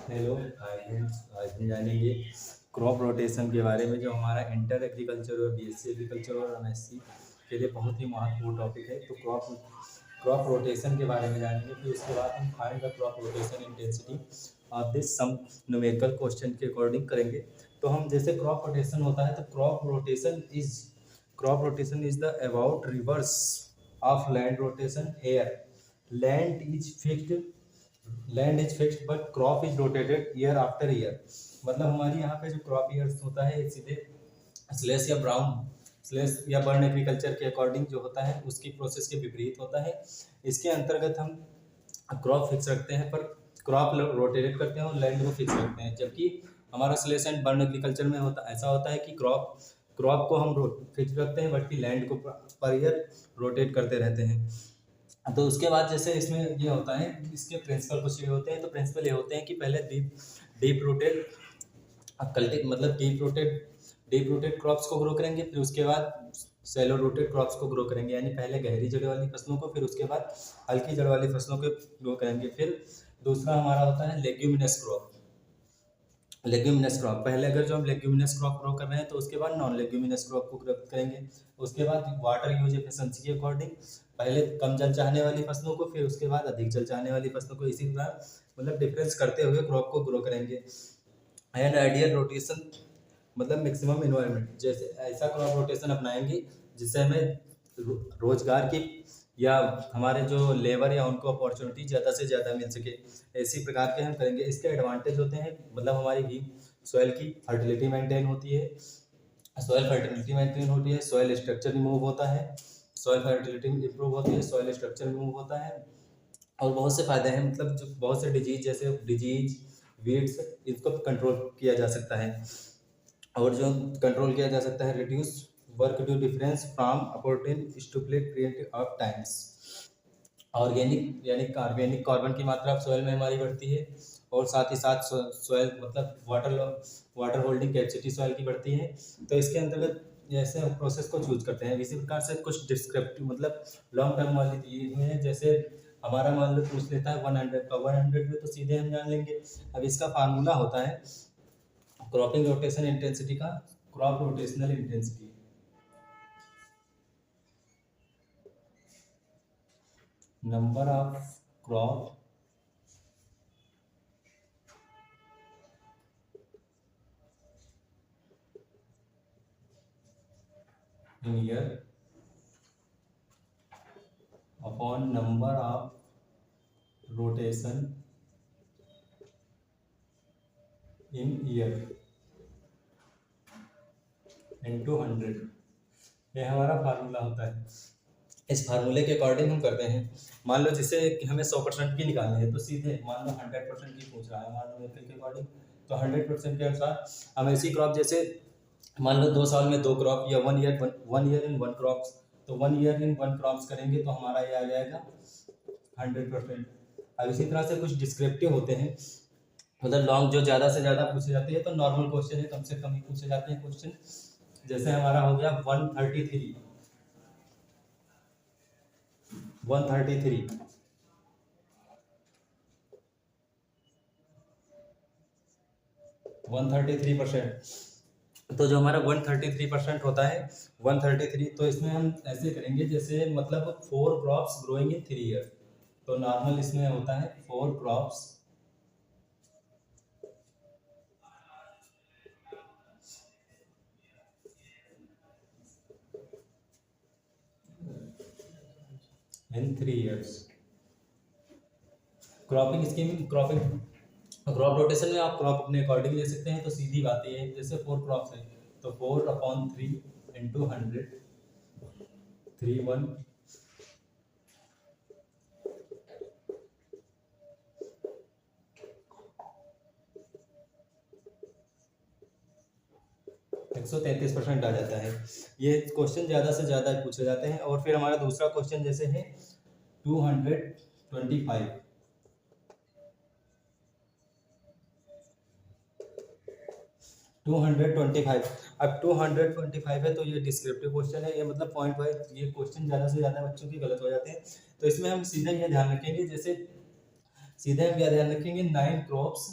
Hello hi friends, आज हम जानेंगे क्रॉप रोटेशन के बारे में जो हमारा इंटर एग्रीकल्चर और बीएससी एग्रीकल्चर और एमएससी के लिए बहुत ही महत्वपूर्ण टॉपिक है। तो क्रॉप रोटेशन के बारे में जानेंगे। फिर उसके बाद हम find the crop rotation intensity of this sum numerical question के अकॉर्डिंग करेंगे। तो हम जैसे क्रॉप रोटेशन होता है तो crop rotation is the about reverse of land rotation here land is fixed but crop is rotated year after year. मतलब हमारी यहाँ पे जो क्रॉप ईयर्स होता है सीधे स्लेश या बर्न एग्रीकल्चर के अकॉर्डिंग जो होता है उसकी प्रोसेस के विपरीत होता है। इसके अंतर्गत हम क्रॉप फिक्स रखते हैं पर क्रॉप रोटेट करते हैं और लैंड को फिक्स रखते हैं। जबकि हमारा स्लेश एंड बर्न एग्रीकल्चर में ऐसा होता है कि क्रॉप को हम फिक्स रखते हैं बल्कि लैंड को पर ईयर रोटेट करते रहते हैं। तो उसके बाद जैसे इसमें ये होता है, इसके प्रिंसिपल कुछ ये होते हैं। तो प्रिंसिपल ये होते हैं कि पहले deep rooted deep rooted crops को ग्रो करेंगे, फिर उसके बाद सैलो रूटेड क्रॉप्स को ग्रो करेंगे, यानी पहले गहरी जड़ वाली फसलों को, फिर उसके बाद हल्की जड़ वाली फसलों को ग्रो करेंगे। फिर दूसरा हमारा होता है लेग्यूमिनस क्रॉप। पहले अगर जो हम लेग्यूमिनस क्रॉप ग्रो कर रहे हैं तो उसके बाद नॉन लेग्यूमिनस क्रॉप को ग्रो करेंगे। उसके बाद वाटर यूज एफिशिएंसी के अकॉर्डिंग पहले कम जल चाहने वाली फसलों को, फिर उसके बाद अधिक जल चाहने वाली फसलों को, इसी तरह मतलब डिफरेंस करते हुए क्रॉप को ग्रो करेंगे। एंड आइडियल रोटेशन मतलब मैक्सिमम इन्वायरमेंट, जैसे ऐसा क्रॉप रोटेशन अपनाएंगे जिससे हमें रोजगार की या हमारे जो लेबर या उनको अपॉर्चुनिटी ज़्यादा से ज़्यादा मिल सके, इसी प्रकार के हम करेंगे। इसके एडवांटेज होते हैं, मतलब हमारी भी सॉइल की फर्टिलिटी मेंटेन होती है, सॉइल स्ट्रक्चर रिमूव होता है, सॉइल फर्टिलिटी इंप्रूव होती है, सॉइल स्ट्रक्चर रिमूव होता है, और बहुत से फायदे हैं। मतलब जो बहुत से डिजीज वीड्स, इसको कंट्रोल किया जा सकता है। और जो कंट्रोल किया जा सकता है, reduce work due difference from opportune stoplet create of times. Organic carbon की मात्रा सॉइल में हमारी बढ़ती है, और साथ ही साथ सॉइल मतलब वाटर होल्डिंग कैपेसिटी सॉइल की बढ़ती है। तो इसके अंतर्गत जैसे हम प्रोसेस को चूज करते हैं, इसी प्रकार से कुछ डिस्क्रिप्टिव मतलब लॉन्ग टर्म वाली दिए हुए हैं। जैसे हमारा मान लो पूछ लेता है 100 का, 100 में तो सीधे हम जान लेंगे। अब इसका फार्मूला होता है क्रॉपिंग रोटेशन इंटेंसिटी का, crop rotational intensity number of crop in year upon number of rotation in year into 100, ये हमारा फार्मूला होता है। इस फार्मूले के अकॉर्डिंग हम करते हैं। मान लो जिसे कि हमें 100% की निकालनी है, तो सीधे मान लो 100% की पूछ रहा है, मान लो के अकॉर्डिंग, तो 100% के अनुसार हम ऐसी क्रॉप, जैसे मान लो 2 साल में 2 क्रॉप या 1 ईयर इन 1 क्रॉप्स, तो 1 ईयर इन 1 क्रॉप्स करेंगे तो हमारा ये आ जाएगा 100%। अब इसी तरह से कुछ डिस्क्रिप्टिव होते हैं, मतलब लॉन्ग जो ज़्यादा से ज़्यादा पूछे जाते हैं। तो नॉर्मल क्वेश्चन है, कम से कम ही पूछे जाते हैं क्वेश्चन। जैसे हमारा हो गया 133 133%। तो जो हमारा 133% होता है, 133, तो इसमें हम ऐसे करेंगे जैसे मतलब 4 क्रॉप्स ग्रोइंग इन 3 ईयर। तो नॉर्मल इसमें होता है 4 क्रॉप्स इन 3 ईयर्स। क्रॉप रोटेशन में आप क्रॉप अपने अकॉर्डिंग ले सकते हैं। तो सीधी बात ये है, जैसे 4 क्रॉप्स है तो 4/3 इंटू 100, 31 133% आ जाता है। ये क्वेश्चन ज़्यादा से ज़्यादा पूछे जाते हैं। और फिर हमारा दूसरा क्वेश्चन जैसे है 225 225। अब 225 है तो ये डिस्क्रिप्टिव क्वेश्चन है, ये मतलब पॉइंट वाइज ये क्वेश्चन ज़्यादा से ज़्यादा बच्चों की गलत हो जाते हैं। तो इसमें हम सीधे ये ध्यान रखेंगे, जैसे सीधे हम क्या ध्यान रखेंगे, 9 क्रॉप्स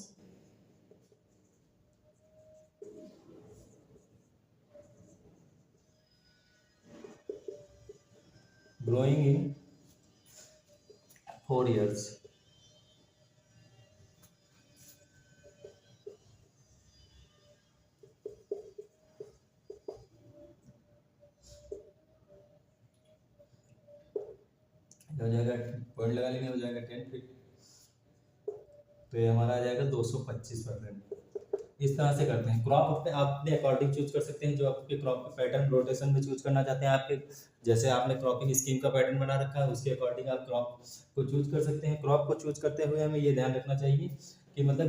ग्रोइंग इन 4 years। हो जाएगा, पॉइंट लगा लेंगे, हो जाएगा 10 फीट, तो ये हमारा आ जाएगा 225%। इस तरह से करते हैं। क्रॉप अपने अपने अकॉर्डिंग चूज कर सकते हैं, जो आपके क्रॉप के पैटर्न रोटेशन में चूज करना चाहते हैं आपके, जैसे आपने क्रॉपिंग स्कीम का पैटर्न बना रखा है उसके अकॉर्डिंग आप क्रॉप को चूज कर सकते हैं। क्रॉप को चूज करते हुए हमें ये ध्यान रखना चाहिए कि मतलब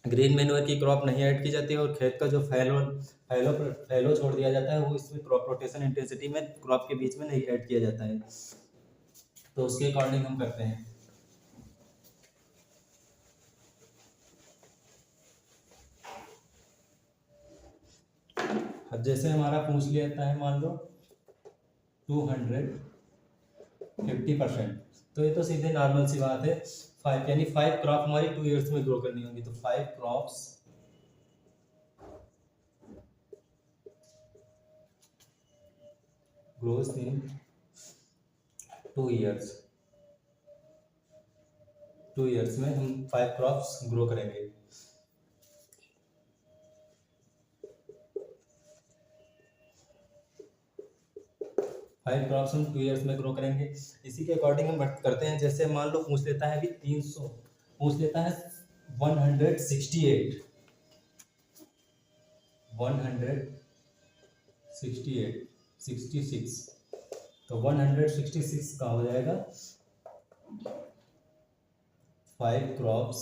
ग्रीन मैन्योर की क्रॉप नहीं ऐड की जाती है, और खेत का जो फैलो छोड़ दिया जाता है वो इसमें क्रॉप रोटेशन इंटेंसिटी में क्रॉप के बीच में नहीं ऐड किया जाता है, तो उसके अकॉर्डिंग हम करते हैं। अब जैसे हमारा पूछ लेता है मान लो 250%, तो ये तो सीधे नॉर्मल सी बात है। 5 यानी 5 क्रॉप हमारी 2 ईयर्स में ग्रो करनी होगी, तो 5 क्रॉप्स ग्रोस इन 2 ईयर्स। 2 ईयर्स में हम 5 क्रॉप्स ग्रो करेंगे। फाइव क्रॉप्स हम 2 ईयर्स में ग्रो करेंगे। इसी के अकॉर्डिंग हम करते हैं। जैसे मान लो पूछ लेता है अभी 300, पूछ लेता है 168 66, तो 166 का हो जाएगा 5 क्रॉप्स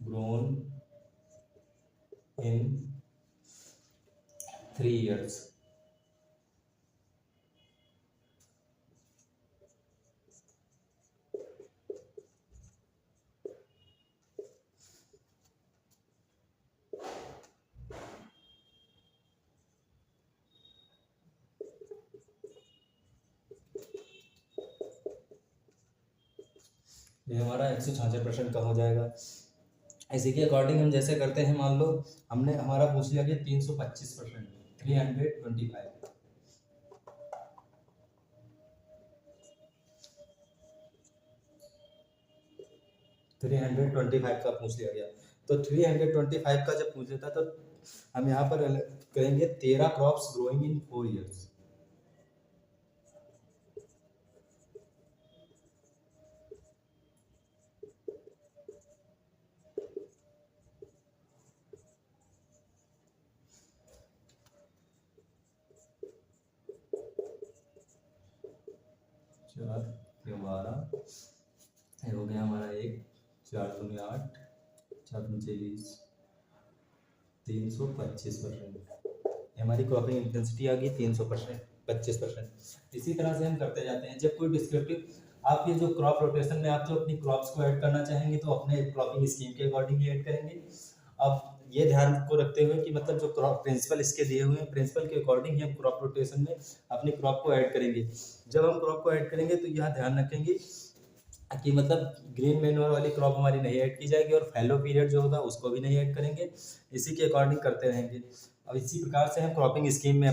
ग्रोन इन 3 years। ये हमारा 166% का हो जाएगा। इसी के अकॉर्डिंग हम जैसे करते हैं, मान लो हमने हमारा पूछ लिया कि 325%, 325 का पूछ लिया गया, तो 325 का जब पूछ लेता तो हम यहाँ पर करेंगे 13 क्रॉप्स ग्रोइंग इन 4 years। ये हमारा हो गया हमारा 1, 4 दूनी 8, 4 दूनी 24, 325%। हमारी क्रॉपिंग इंटेंसिटी आ गई 325%। इसी तरह से हम करते जाते हैं। जब कोई डिस्क्रिप्टिव आप ये जो क्रॉप रोटेशन में आप जो अपनी क्रॉप्स को ऐड करना चाहेंगे तो अपने क्रॉपिंग स्कीम के अकॉर्डिंग ऐड करेंगे। अब ये ध्यान को रखते हुए कि मतलब जो क्रॉप प्रिंसिपल इसके दिए हुए हैं, प्रिंसिपल के अकॉर्डिंग ही हम क्रॉप रोटेशन में अपनी क्रॉप को ऐड करेंगे। जब हम क्रॉप को ऐड करेंगे तो यह ध्यान रखेंगे कि मतलब ग्रीन मैन्योर वाली क्रॉप हमारी नहीं ऐड की जाएगी, और फैलो पीरियड जो होगा उसको भी नहीं ऐड करेंगे। इसी के अकॉर्डिंग करते रहेंगे। और इसी प्रकार से हम क्रॉपिंग स्कीम में